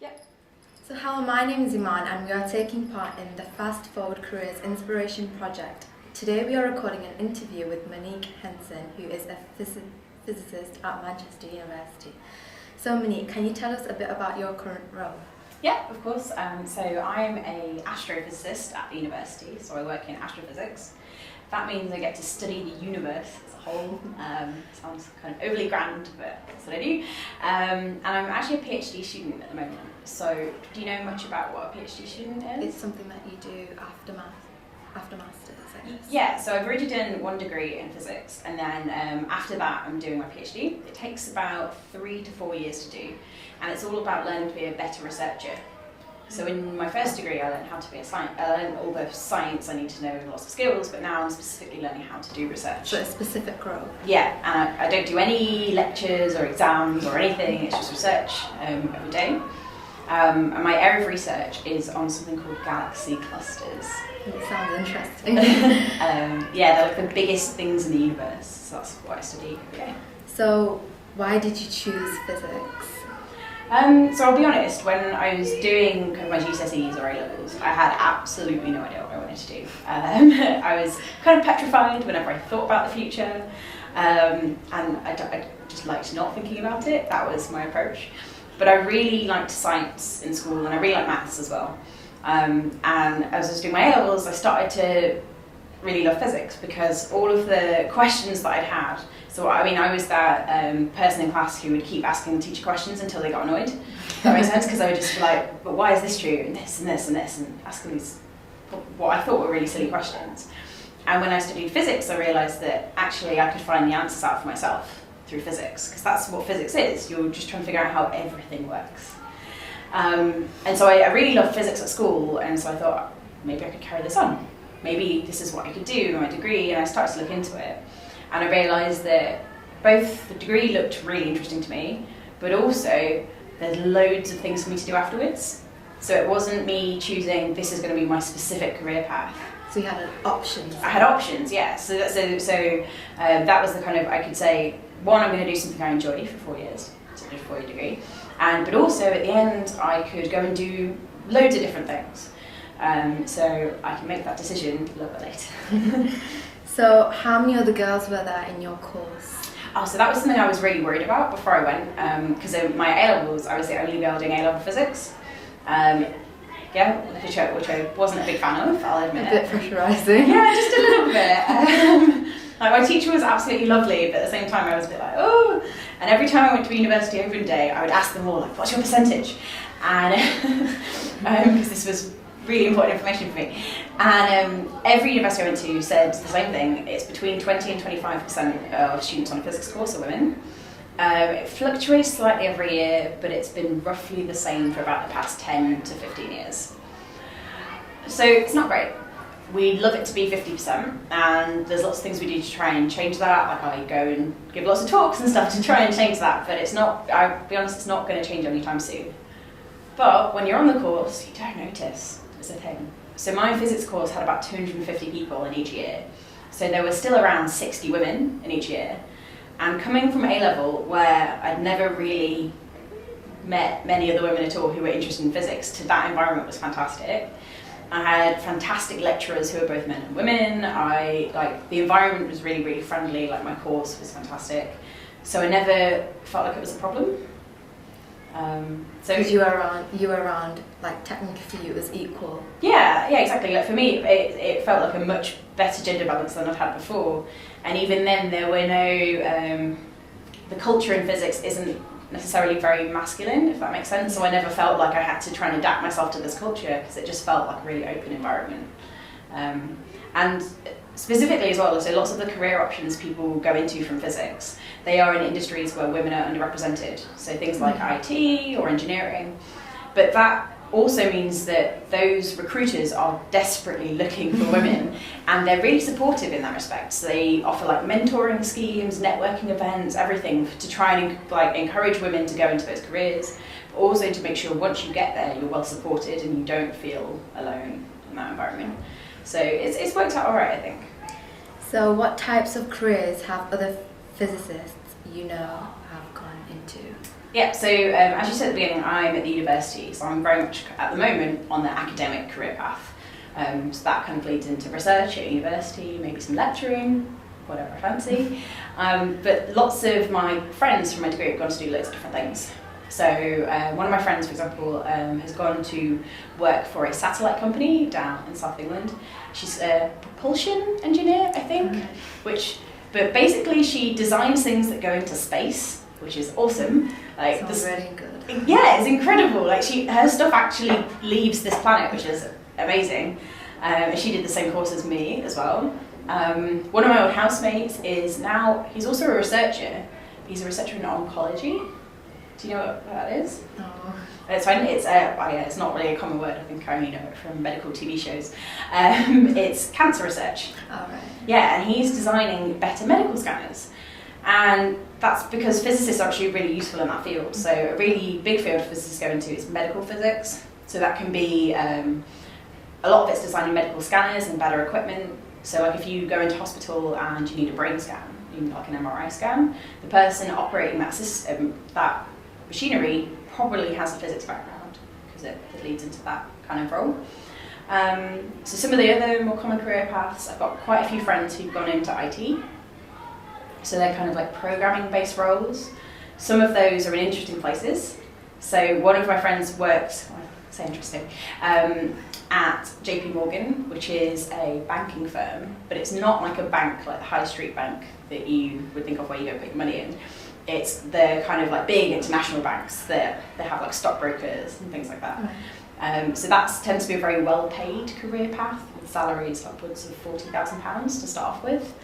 Yep. So hello, my name is Iman and we are taking part in the Fast Forward Careers Inspiration Project. Today we are recording an interview with Monique Henson, who is a physicist at Manchester University. So Monique, can you tell us a bit about your current role? Yeah, of course. So I'm an astrophysicist at the university, so I work in astrophysics. That means I get to study the universe as a whole. Sounds kind of overly grand, but that's what I do. And I'm actually a PhD student at the moment. So do you know much about what a PhD student is? It's something that you do after masters, I guess. Yeah, so I've already done one degree in physics, and then after that I'm doing my PhD. It takes about 3 to 4 years to do, and it's all about learning to be a better researcher. So in my first degree I learned how to be a scientist. I learned all the science I need to know, lots of skills, but now I'm specifically learning how to do research. So a specific role? Yeah, and I don't do any lectures or exams or anything, it's just research every day. And my area of research is on something called galaxy clusters. It sounds interesting. Yeah, they're like the biggest things in the universe, so that's what I study every day. So why did you choose physics? So I'll be honest, when I was doing kind of my GCSEs or A-levels, I had absolutely no idea what I wanted to do. I was kind of petrified whenever I thought about the future, and I just liked not thinking about it. That was my approach. But I really liked science in school, and I really liked maths as well. And as I was doing my A-levels, I started to really love physics because all of the questions that I'd had. So I mean, I was that person in class who would keep asking the teacher questions until they got annoyed. That makes sense, because I would just be like, but why is this true, and this and this and this, and asking these what I thought were really silly questions. And when I studied physics, I realised that actually I could find the answers out for myself through physics, because that's what physics is. You're just trying to figure out how everything works. And so I really loved physics at school, and so I thought maybe I could carry this on. Maybe this is what I could do in my degree, and I started to look into it. And I realised that both the degree looked really interesting to me, but also there's loads of things for me to do afterwards. So it wasn't me choosing this is going to be my specific career path. So you had options? I had options, yeah. So that was the kind of, I could say, one, I'm going to do something I enjoy for 4 years, so I did a 4-year degree. But also at the end, I could go and do loads of different things. So I can make that decision a little bit later. So how many other girls were there in your course? Oh, so that was something I was really worried about before I went, because in my A-levels, I was the only girl doing A-level physics. Yeah, which I wasn't a big fan of, I'll admit. A bit pressurising. Yeah, just a little bit. Like, my teacher was absolutely lovely, but at the same time I was a bit like, oh. And every time I went to university open day, I would ask them all, like, what's your percentage? And because this was really important information for me. And every university I went to said the same thing. It's between 20 and 25% of students on a physics course are women. It fluctuates slightly every year, but it's been roughly the same for about the past 10 to 15 years. So it's not great. We'd love it to be 50%, and there's lots of things we do to try and change that. Like I go and give lots of talks and stuff to try and change that, but it's not, I'll be honest, it's not going to change anytime soon. But when you're on the course, you don't notice. It's a thing. So my physics course had about 250 people in each year. So there were still around 60 women in each year. And coming from A-level, where I'd never really met many other women at all who were interested in physics, to that environment was fantastic. I had fantastic lecturers who were both men and women. The environment was really, really friendly. Like, my course was fantastic. So I never felt like it was a problem. Because you were around, like, technically for you it was equal. Yeah, exactly. Like, for me, it felt like a much better gender balance than I'd had before. And even then, there were no, the culture in physics isn't necessarily very masculine, if that makes sense. So I never felt like I had to try and adapt myself to this culture, because it just felt like a really open environment. And specifically as well, so lots of the career options people go into from physics, they are in industries where women are underrepresented. So things like IT or engineering. But that also means that those recruiters are desperately looking for women, and they're really supportive in that respect. So they offer like mentoring schemes, networking events, everything to try and like encourage women to go into those careers, but also to make sure once you get there, you're well supported and you don't feel alone in that environment. So it's worked out all right, I think. So what types of careers have other physicists you know have gone into? Yeah, so as you said at the beginning, I'm at the university, so I'm very much at the moment on the academic career path. So that kind of leads into research at university, maybe some lecturing, whatever I fancy. But lots of my friends from my degree have gone to do loads of different things. So one of my friends, for example, has gone to work for a satellite company down in South England. She's a propulsion engineer, I think, but basically she designs things that go into space, which is awesome. Like, sounds really good. Yeah, it's incredible. Like her stuff actually leaves this planet, which is amazing. And she did the same course as me as well. One of my old housemates he's also a researcher. He's a researcher in oncology. Do you know what that is? No. It's fine. It's not really a common word. I think I only know it from medical TV shows. It's cancer research. Oh, right. Yeah, and he's designing better medical scanners. And that's because physicists are actually really useful in that field. So a really big field physicists go into is medical physics. So that can be, a lot of it's designing medical scanners and better equipment. So like if you go into hospital and you need a brain scan, you need like an MRI scan, the person operating that system, that machinery, probably has a physics background because it leads into that kind of role. So some of the other more common career paths, I've got quite a few friends who've gone into IT. So they're kind of like programming-based roles. Some of those are in interesting places. So one of my friends works, say interesting, at JP Morgan, which is a banking firm, but it's not like a bank like the high street bank that you would think of where you go put your money in. It's the kind of like big international banks that they have like stockbrokers and things like that. Right. So that tends to be a very well-paid career path with salaries upwards of £40,000 to start off with.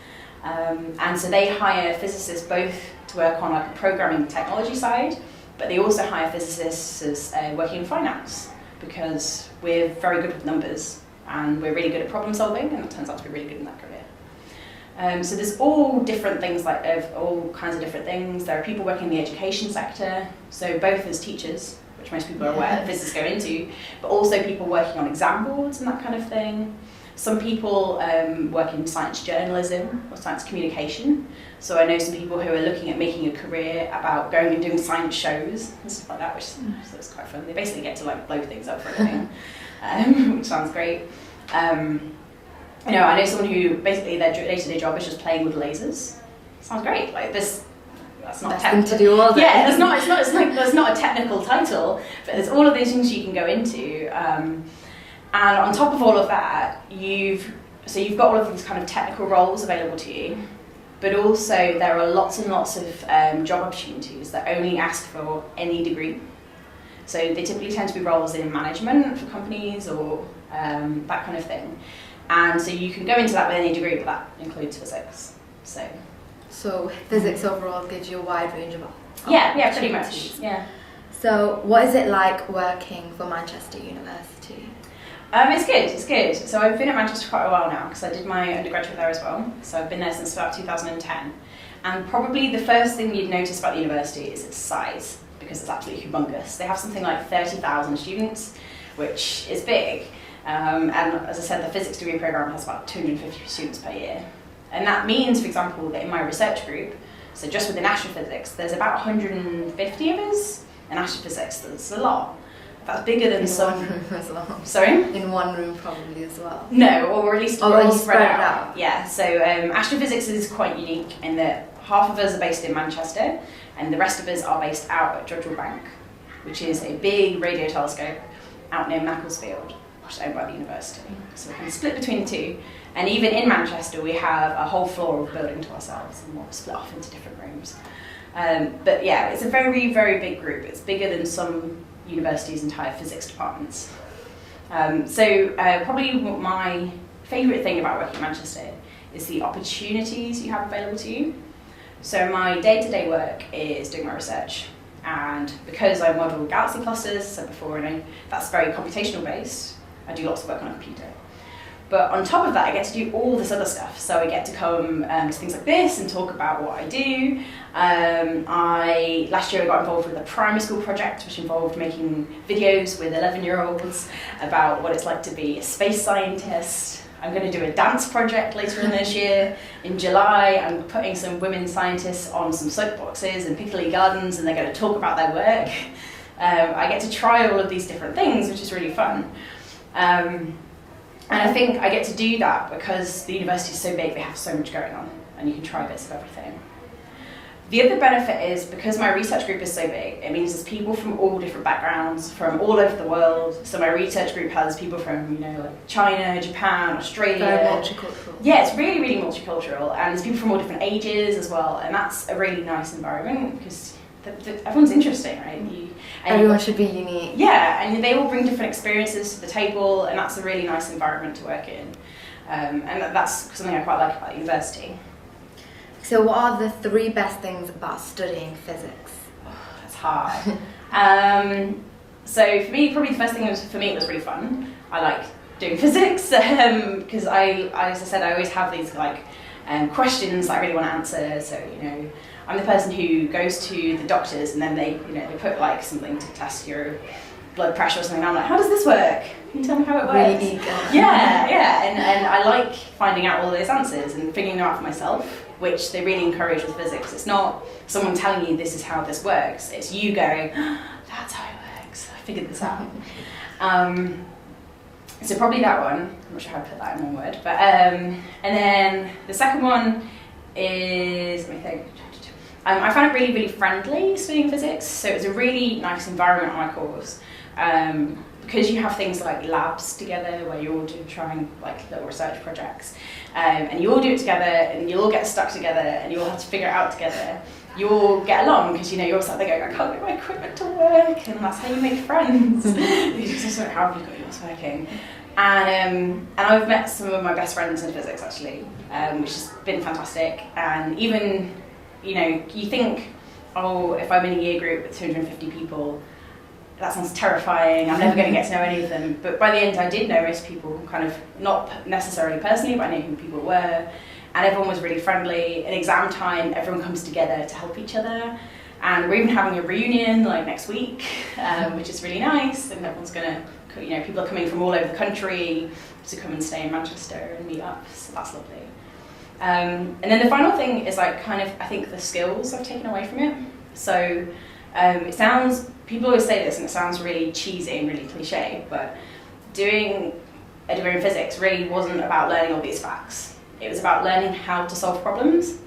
And so they hire physicists both to work on like a programming technology side, but they also hire physicists as working in finance because we're very good with numbers and we're really good at problem solving, and it turns out to be really good in that career. So there's all different things, all kinds of different things. There are people working in the education sector, so both as teachers, which most people are aware that physicists go into, but also people working on exam boards and that kind of thing. Some people work in science journalism or science communication. So I know some people who are looking at making a career about going and doing science shows and stuff like that, which is quite fun. They basically get to like blow things up for a living, which sounds great. I know someone who basically their day-to-day job is just playing with lasers. Sounds great. Like this. That's not technical. To do all day. Yeah, there's not a technical title, but there's all of these things you can go into. And on top of all of that, you've got all of these kind of technical roles available to you, but also there are lots and lots of job opportunities that only ask for any degree. So they typically tend to be roles in management for companies or that kind of thing. And so you can go into that with any degree, but that includes physics. So physics overall gives you a wide range of yeah, pretty much. Yeah. So what is it like working for Manchester University? It's good. So I've been at Manchester quite a while now because I did my undergraduate there as well. So I've been there since about 2010. And probably the first thing you'd notice about the university is its size, because it's absolutely humongous. They have something like 30,000 students, which is big. And as I said, the physics degree program has about 250 students per year. And that means, for example, that in my research group, so just within astrophysics, there's about 150 of us in astrophysics. That's a lot. That's bigger than some. In one room as well. Sorry? In one room probably as well. No, or at least we're all spread out. Yeah, so astrophysics is quite unique in that half of us are based in Manchester and the rest of us are based out at Jodrell Bank, which is a big radio telescope out near Macclesfield, which is owned by the university. So we can split between the two. And even in Manchester, we have a whole floor of building to ourselves and we're split off into different rooms. But yeah, it's a very, very big group. It's bigger than some universities' entire physics departments. Probably my favourite thing about working in Manchester is the opportunities you have available to you. So my day-to-day work is doing my research, and because I model galaxy clusters, so before I know that's very computational based, I do lots of work on a computer. But on top of that, I get to do all this other stuff. So I get to come to things like this and talk about what I do. Last year I got involved with a primary school project, which involved making videos with 11-year-olds about what it's like to be a space scientist. I'm going to do a dance project later in this year. In July, I'm putting some women scientists on some soapboxes in Piccadilly Gardens, and they're going to talk about their work. I get to try all of these different things, which is really fun. And I think I get to do that because the university is so big, they have so much going on, and you can try bits of everything. The other benefit is, because my research group is so big, it means there's people from all different backgrounds, from all over the world. So my research group has people from, like China, Japan, Australia. Very multicultural. Yeah, it's really, really multicultural, and there's people from all different ages as well, and that's a really nice environment because everyone's interesting, right? Everyone should be unique. Yeah, and they all bring different experiences to the table, and that's a really nice environment to work in. And that's something I quite like about university. So what are the 3 best things about studying physics? Oh, that's hard. So for me, probably the first thing was, it was really fun. I like doing physics because as I said, I always have these questions that I really want to answer. So I'm the person who goes to the doctors and then they put something to test your blood pressure or something. And I'm like, how does this work? Can you tell me how it works? Really eager. Yeah, and I like finding out all those answers and figuring them out for myself, which they really encourage with physics. It's not someone telling you this is how this works. It's you going, that's how it works. I figured this out. So probably that one. I'm not sure how to put that in one word. But and then the second one is, let me think. I found it really, really friendly studying physics. So it was a really nice environment on my course. Because you have things like labs together where you all trying little research projects, and you all do it together, and you all get stuck together, and you all have to figure it out together. You all get along because you're all sat there going, I can't get my equipment to work, and that's how you make friends. You just sort of, how have you got yours working? And I've met some of my best friends in physics actually, which has been fantastic. And even you think, oh, if I'm in a year group with 250 people. That sounds terrifying, I'm never going to get to know any of them. But by the end, I did know most people, kind of, not necessarily personally, but I knew who people were. And everyone was really friendly. In exam time, everyone comes together to help each other. And we're even having a reunion next week, which is really nice. And everyone's going to, people are coming from all over the country to come and stay in Manchester and meet up. So that's lovely. And then the final thing is I think the skills I've taken away from it. So it sounds, people always say this and it sounds really cheesy and really cliche, but doing a degree in physics really wasn't about learning all these facts. It was about learning how to solve problems.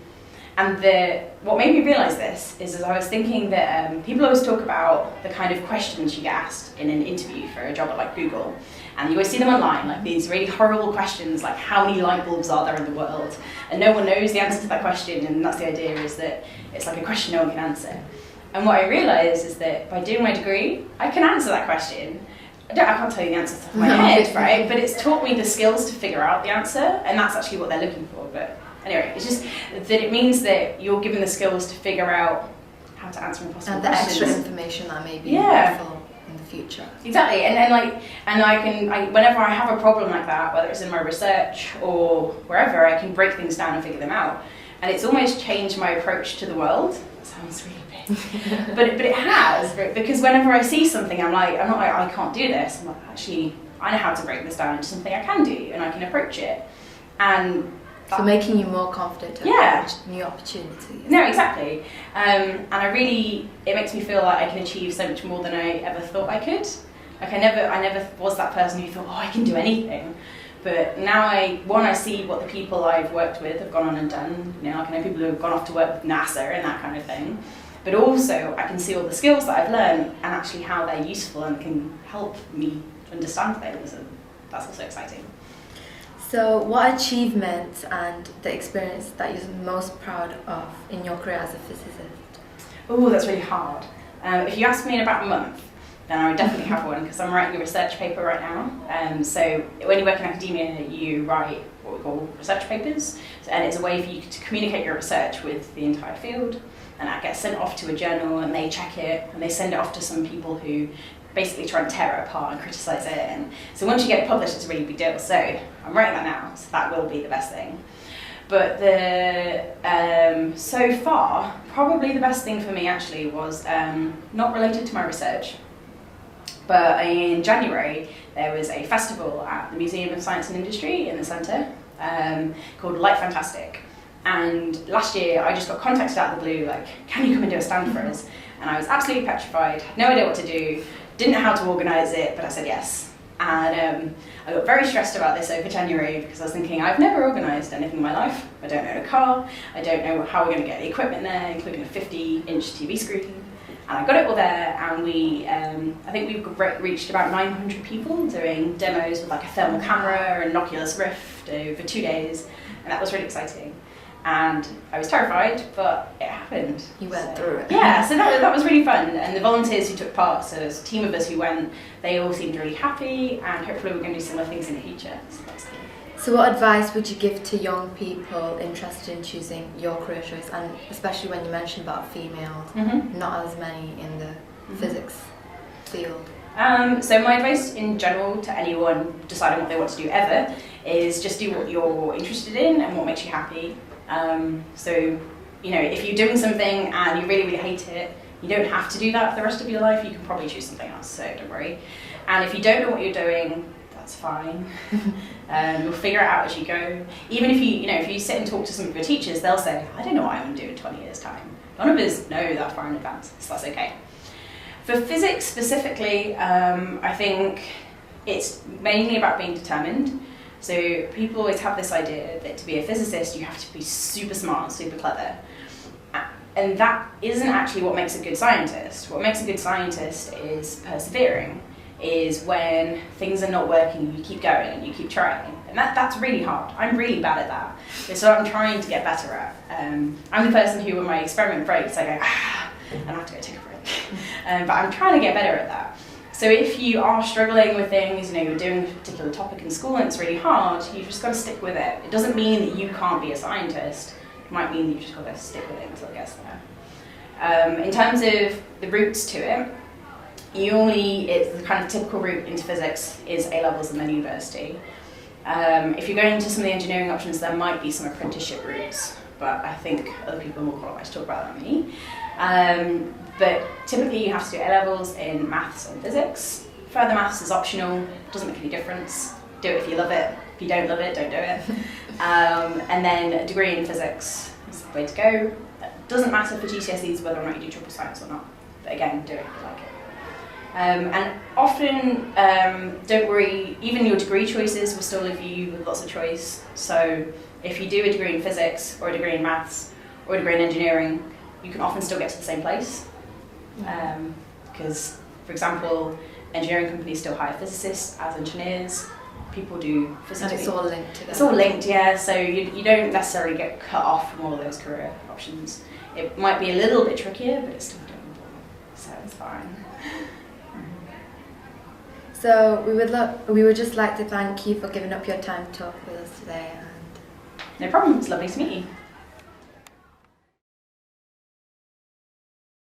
And what made me realise this is as I was thinking that people always talk about the kind of questions you get asked in an interview for a job at Google. And you always see them online, these really horrible questions like how many light bulbs are there in the world? And no one knows the answer to that question, and that's the idea, is that it's a question no one can answer. And what I realised is that by doing my degree, I can answer that question. I can't tell you the answer off the top of my head, right? But it's taught me the skills to figure out the answer, and that's actually what they're looking for. But anyway, it's just that it means that you're given the skills to figure out how to answer impossible questions. And the extra information that may be helpful in the future. Exactly, and I can whenever I have a problem like that, whether it's in my research or wherever, I can break things down and figure them out. And it's almost changed my approach to the world. That sounds really big, but it has, because whenever I see something, I'm not like I can't do this. I'm like, actually, I know how to break this down into something I can do, and I can approach it. And so making you more confident to approach new opportunities. No, exactly. And it makes me feel like I can achieve so much more than I ever thought I could. I never was that person who thought, oh, I can do anything. But now I see what the people I've worked with have gone on and done. I know people who have gone off to work with NASA and that kind of thing. But also I can see all the skills that I've learned and actually how they're useful and can help me understand things, and that's also exciting. So what achievements and the experience that you're most proud of in your career as a physicist? Oh, that's really hard. If you ask me in about a month, then I would definitely have one, because I'm writing a research paper right now. So when you work in academia, you write what we call research papers, and it's a way for you to communicate your research with the entire field, and that gets sent off to a journal, and they check it, and they send it off to some people who basically try and tear it apart and criticise it. And so once you get it published, it's a really big deal. So I'm writing that now, so that will be the best thing. But so far, probably the best thing for me actually was not related to my research. But in January, there was a festival at the Museum of Science and Industry in the centre called Light Fantastic. And last year, I just got contacted out of the blue, like, can you come and do a stand for us? And I was absolutely petrified, had no idea what to do, didn't know how to organise it, but I said yes. And I got very stressed about this over January because I was thinking, I've never organised anything in my life. I don't own a car, I don't know how we're going to get the equipment there, including a 50-inch TV screen. And I got it all there, and we, I think we've reached about 900 people doing demos with like a thermal camera and an Oculus Rift over 2 days, and that was really exciting. And I was terrified, but it happened. You went through it. Yeah, so that was really fun. And the volunteers who took part, so there's a team of us who went, they all seemed really happy, and hopefully we're going to do similar things in the future. So that's cool. So what advice would you give to young people interested in choosing your career choice, and especially when you mentioned about females, not as many in the physics field? So my advice in general to anyone deciding what they want to do ever is just do what you're interested in and what makes you happy. So, you know, if you're doing something and you really, really hate it, you don't have to do that for the rest of your life. You can probably choose something else, so don't worry. And if you don't know what you're doing, that's fine. You'll figure it out as you go. Even if if you sit and talk to some of your teachers, they'll say, I don't know what I'm going to do in 20 years' time. None of us know that far in advance, so that's okay. For physics specifically, I think it's mainly about being determined. So people always have this idea that to be a physicist, you have to be super smart and super clever. And that isn't actually what makes a good scientist. What makes a good scientist is persevering, is when things are not working, you keep going and you keep trying. And that's really hard. I'm really bad at that. It's what I'm trying to get better at. I'm the person who, when my experiment breaks, I go, and I have to go take a break. But I'm trying to get better at that. So if you are struggling with things, you're doing a particular topic in school and it's really hard, you've just got to stick with it. It doesn't mean that you can't be a scientist. It might mean that you've just got to stick with it until it gets there. In terms of the routes to it, it's the kind of typical route into physics is A-levels and then university. If you're going to some of the engineering options, there might be some apprenticeship routes, but I think other people are more qualified to talk about that than me. But typically you have to do A-levels in maths and physics. Further maths is optional, doesn't make any difference. Do it if you love it. If you don't love it, don't do it. And then a degree in physics is the way to go. It doesn't matter for GCSEs whether or not you do triple science or not. But again, do it if you like it. And often, don't worry, even your degree choices will still leave you with lots of choice. So if you do a degree in physics or a degree in maths or a degree in engineering, you can often still get to the same place. Because, for example, engineering companies still hire physicists as engineers. People do physics. And it's all linked together. It's all linked, yeah. So you don't necessarily get cut off from all those career options. It might be a little bit trickier, but it's still doable. So it's fine. So we would just like to thank you for giving up your time to talk with us today. No problem. It's lovely to meet you.